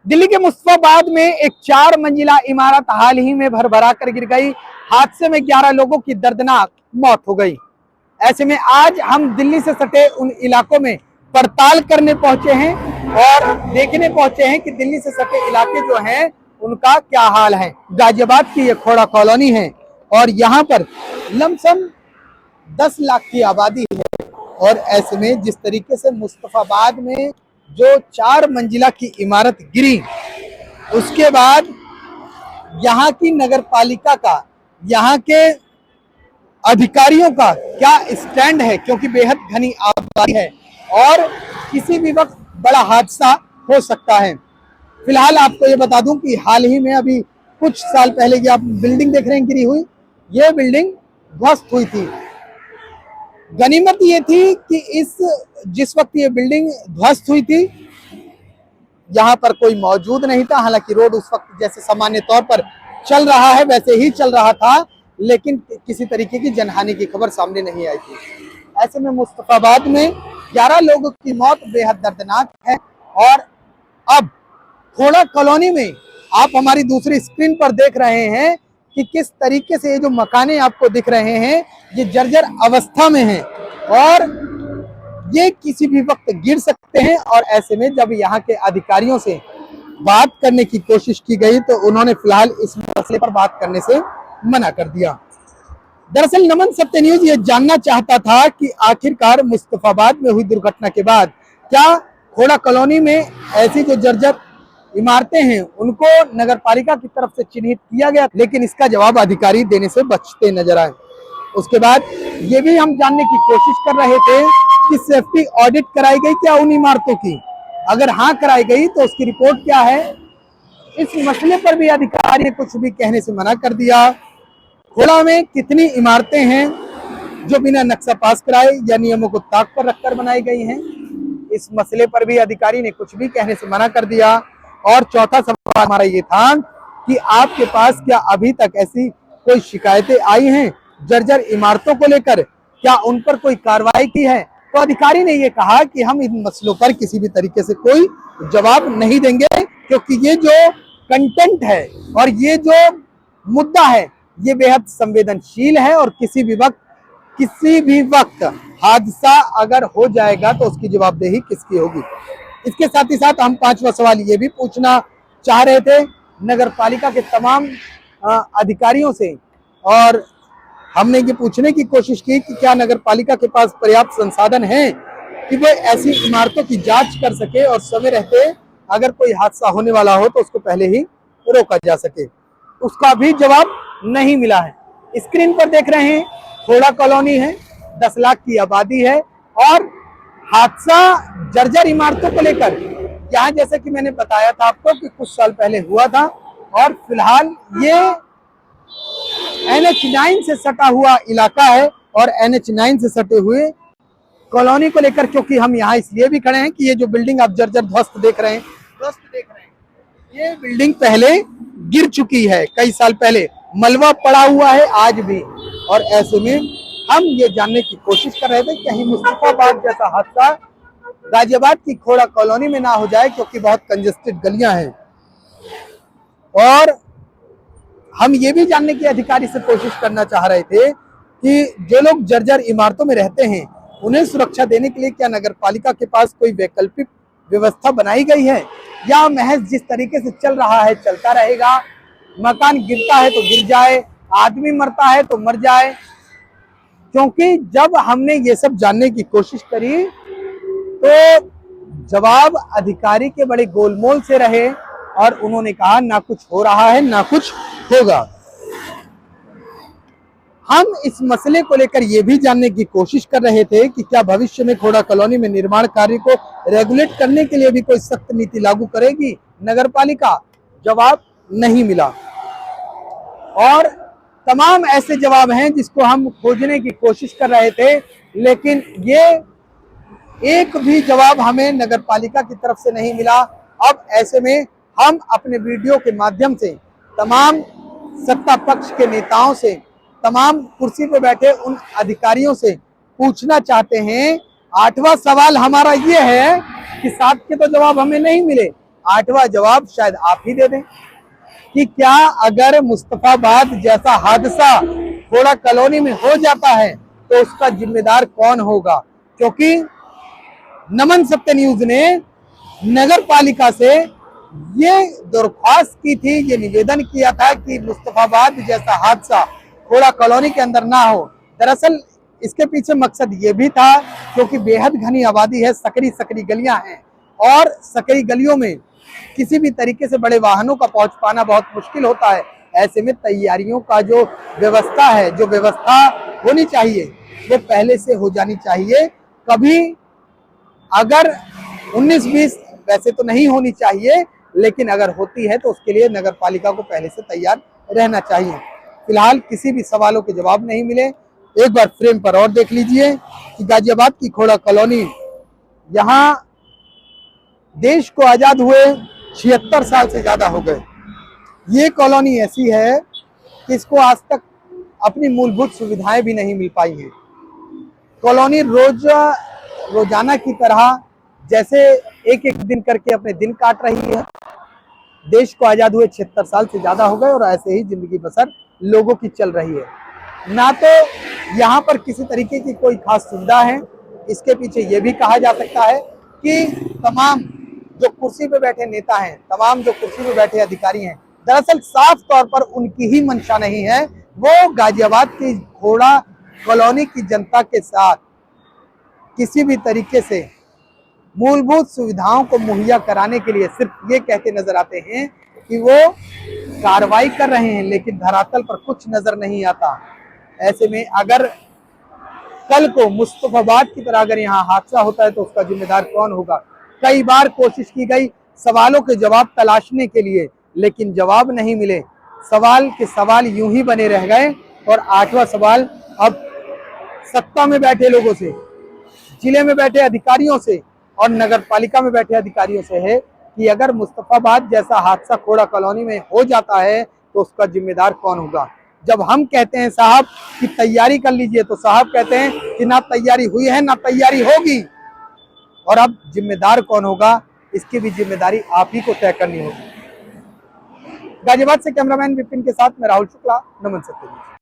दिल्ली के मुस्तफाबाद में एक 4 मंजिला इमारत हाल ही में भरभरा कर गिर गई। हादसे में 11 लोगों की दर्दनाक मौत हो गई। ऐसे में आज हम दिल्ली से सटे उन इलाकों में पड़ताल करने पहुंचे हैं और देखने पहुंचे हैं कि दिल्ली से सटे इलाके जो हैं उनका क्या हाल है। गाजियाबाद की ये खोड़ा कॉलोनी है और यहाँ पर लमसम 10 लाख की आबादी है और ऐसे में जिस तरीके से मुस्तफाबाद में जो 4 मंजिला की इमारत गिरी, उसके बाद यहाँ की नगर पालिका का, यहाँ के अधिकारियों का क्या स्टैंड है, क्योंकि बेहद घनी आबादी है और किसी भी वक्त बड़ा हादसा हो सकता है। फिलहाल आपको ये बता दूं कि हाल ही में अभी कुछ साल पहले की आप बिल्डिंग देख रहे हैं गिरी हुई, ये बिल्डिंग ध्वस्त हुई थी। गनीमत ये थी कि जिस वक्त ये बिल्डिंग ध्वस्त हुई थी यहाँ पर कोई मौजूद नहीं था। हालांकि रोड उस वक्त जैसे सामान्य तौर पर चल रहा है वैसे ही चल रहा था, लेकिन किसी तरीके की जनहानि की खबर सामने नहीं आई थी। ऐसे में मुस्तफाबाद में 11 लोगों की मौत बेहद दर्दनाक है और अब खोड़ा कॉलोनी में आप हमारी दूसरी स्क्रीन पर देख रहे हैं कि किस तरीके से ये जो मकाने आपको दिख रहे हैं ये जर्जर अवस्था में हैं और ये किसी भी वक्त गिर सकते हैं। और ऐसे में जब यहाँ के अधिकारियों से बात करने की कोशिश की गई तो उन्होंने फिलहाल इस मसले पर बात करने से मना कर दिया। दरअसल नमन सत्य न्यूज ये जानना चाहता था कि आखिरकार मुस्तफाबाद में हुई दुर्घटना के बाद क्या खोड़ा कॉलोनी में ऐसी जो जर्जर इमारतें हैं उनको नगर पालिका की तरफ से चिन्हित किया गया, लेकिन इसका जवाब अधिकारी देने से बचते नजर आए। उसके बाद ये भी हम जानने की कोशिश कर रहे थे कि सेफ्टी ऑडिट कराई गई क्या उन इमारतों की, अगर हाँ कराई गई तो उसकी रिपोर्ट क्या है। इस मसले पर भी अधिकारी ने कुछ भी कहने से मना कर दिया। खोड़ा में कितनी इमारतें हैं जो बिना नक्शा पास कराए या नियमों को ताक पर रखकर बनाई गई हैं, इस मसले पर भी अधिकारी ने कुछ भी कहने से मना कर दिया। और चौथा सवाल हमारा ये था कि आपके पास क्या अभी तक ऐसी कोई शिकायतें आई हैं जर्जर इमारतों को लेकर, क्या उन पर कोई कार्रवाई की है। तो अधिकारी ने ये कहा कि हम इन मसलों पर किसी भी तरीके से कोई जवाब नहीं देंगे, क्योंकि ये जो कंटेंट है और ये जो मुद्दा है ये बेहद संवेदनशील है और किसी भी वक्त हादसा अगर हो जाएगा तो उसकी जवाबदेही किसकी होगी। इसके साथ ही साथ हम 5वां सवाल ये भी पूछना चाह रहे थे नगर पालिका के तमाम अधिकारियों से, और हमने ये पूछने की कोशिश की कि क्या नगर पालिका के पास पर्याप्त संसाधन है कि वो ऐसी इमारतों की जांच कर सके और समय रहते अगर कोई हादसा होने वाला हो तो उसको पहले ही रोका जा सके। उसका भी जवाब नहीं मिला है। स्क्रीन पर देख रहे हैं खोड़ा कॉलोनी है, 10 लाख की आबादी है और हादसा जर्जर इमारतों को लेकर यहाँ जैसे कि मैंने बताया था आपको कि कुछ साल पहले हुआ था और फिलहाल ये NH9 से सटा हुआ इलाका है और NH9 से सटे हुए कॉलोनी को लेकर, क्योंकि हम यहाँ इसलिए भी खड़े हैं कि ये जो बिल्डिंग आप जर्जर ध्वस्त देख रहे हैं, ये बिल्डिंग पहले गिर चुकी है, कई साल पहले मलबा पड़ा हुआ है आज भी। और ऐसे में हम ये जानने की कोशिश कर रहे थे कि कहीं मुस्तफाबाद जैसा हादसा गाजियाबाद की खोड़ा कॉलोनी में ना हो जाए, क्योंकि बहुत कंजेस्टेड गलियां हैं। और हम ये भी जानने की अधिकारी से कोशिश करना चाह रहे थे कि जो लोग जर्जर इमारतों में रहते हैं उन्हें सुरक्षा देने के लिए क्या नगर पालिका के पास कोई वैकल्पिक व्यवस्था बनाई गई है या महज जिस तरीके से चल रहा है चलता रहेगा। मकान गिरता है तो गिर जाए, आदमी मरता है तो मर जाए। क्योंकि जब हमने ये सब जानने की कोशिश करी तो जवाब अधिकारी के बड़े गोलमोल से रहे और उन्होंने कहा ना कुछ हो रहा है ना कुछ होगा। हम इस मसले को लेकर यह भी जानने की कोशिश कर रहे थे कि क्या भविष्य में खोड़ा कॉलोनी में निर्माण कार्य को रेगुलेट करने के लिए भी कोई सख्त नीति लागू करेगी नगर पालिका। जवाब नहीं मिला और तमाम ऐसे जवाब हैं जिसको हम खोजने की कोशिश कर रहे थे, लेकिन ये एक भी जवाब हमें नगर पालिका की तरफ से नहीं मिला। अब ऐसे में हम अपने वीडियो के माध्यम से तमाम सत्ता पक्ष के नेताओं से, तमाम कुर्सी पर बैठे उन अधिकारियों से पूछना चाहते हैं। 8वां सवाल हमारा ये है कि 7 के तो जवाब हमें नहीं मिले, आठवां जवाब शायद आप ही दे दें कि क्या अगर मुस्तफाबाद जैसा हादसा खोड़ा कॉलोनी में हो जाता है तो उसका जिम्मेदार कौन होगा। क्योंकि नमन सत्य न्यूज ने नगर पालिका से ये दरख्वास्त की थी, ये निवेदन किया था कि मुस्तफाबाद जैसा हादसा खोड़ा कॉलोनी के अंदर ना हो। दरअसल इसके पीछे मकसद ये भी था क्योंकि बेहद घनी आबादी है, सकरी सकरी गलियां हैं और सकरी गलियों में किसी भी तरीके से बड़े वाहनों का पहुंच पाना बहुत मुश्किल होता है। ऐसे में तैयारियों का जो व्यवस्था है, जो व्यवस्था होनी चाहिए वो पहले से हो जानी चाहिए। कभी अगर 19-20 वैसे तो नहीं होनी चाहिए, लेकिन अगर होती है तो उसके लिए नगर पालिका को पहले से तैयार रहना चाहिए। फिलहाल किसी भी सवालों के जवाब नहीं मिले। एक बार फ्रेम पर और देख लीजिए कि गाजियाबाद की खोड़ा कॉलोनी, यहाँ देश को आजाद हुए 76 साल से ज्यादा हो गए। ये कॉलोनी ऐसी है कि इसको आज तक अपनी मूलभूत सुविधाएं भी नहीं मिल पाई हैं। कॉलोनी रोजाना की तरह जैसे एक एक दिन करके अपने दिन काट रही है। देश को आजाद हुए 76 साल से ज्यादा हो गए और ऐसे ही जिंदगी बसर लोगों की चल रही है। ना तो यहाँ पर किसी तरीके की कोई खास सुविधा है। इसके पीछे ये भी कहा जा सकता है कि तमाम जो कुर्सी पे बैठे नेता हैं, तमाम जो कुर्सी पे बैठे अधिकारी हैं, दरअसल साफ तौर पर उनकी ही मंशा नहीं है। वो गाजियाबाद की खोड़ा कॉलोनी की जनता के साथ किसी भी तरीके से मूलभूत सुविधाओं को मुहैया कराने के लिए सिर्फ ये कहते नजर आते हैं कि वो कार्रवाई कर रहे हैं, लेकिन धरातल पर कुछ नजर नहीं आता। ऐसे में अगर कल को मुस्तफाबाद की तरह अगर यहाँ हादसा होता है तो उसका जिम्मेदार कौन होगा। कई बार कोशिश की गई सवालों के जवाब तलाशने के लिए, लेकिन जवाब नहीं मिले। सवाल के सवाल यूं ही बने रह गए। और आठवां सवाल अब सत्ता में बैठे लोगों से, जिले में बैठे अधिकारियों से और नगर पालिका में बैठे अधिकारियों से है कि अगर मुस्तफाबाद जैसा हादसा खोड़ा कॉलोनी में हो जाता है तो उसका जिम्मेदार कौन होगा। जब हम कहते हैं साहब कि तैयारी कर लीजिए तो साहब कहते हैं कि ना तैयारी हुई है ना तैयारी होगी। और अब जिम्मेदार कौन होगा, इसकी भी जिम्मेदारी आप ही को तय करनी होगी। गाजियाबाद से कैमरामैन विपिन के साथ मैं राहुल शुक्ला, नमन सत्य।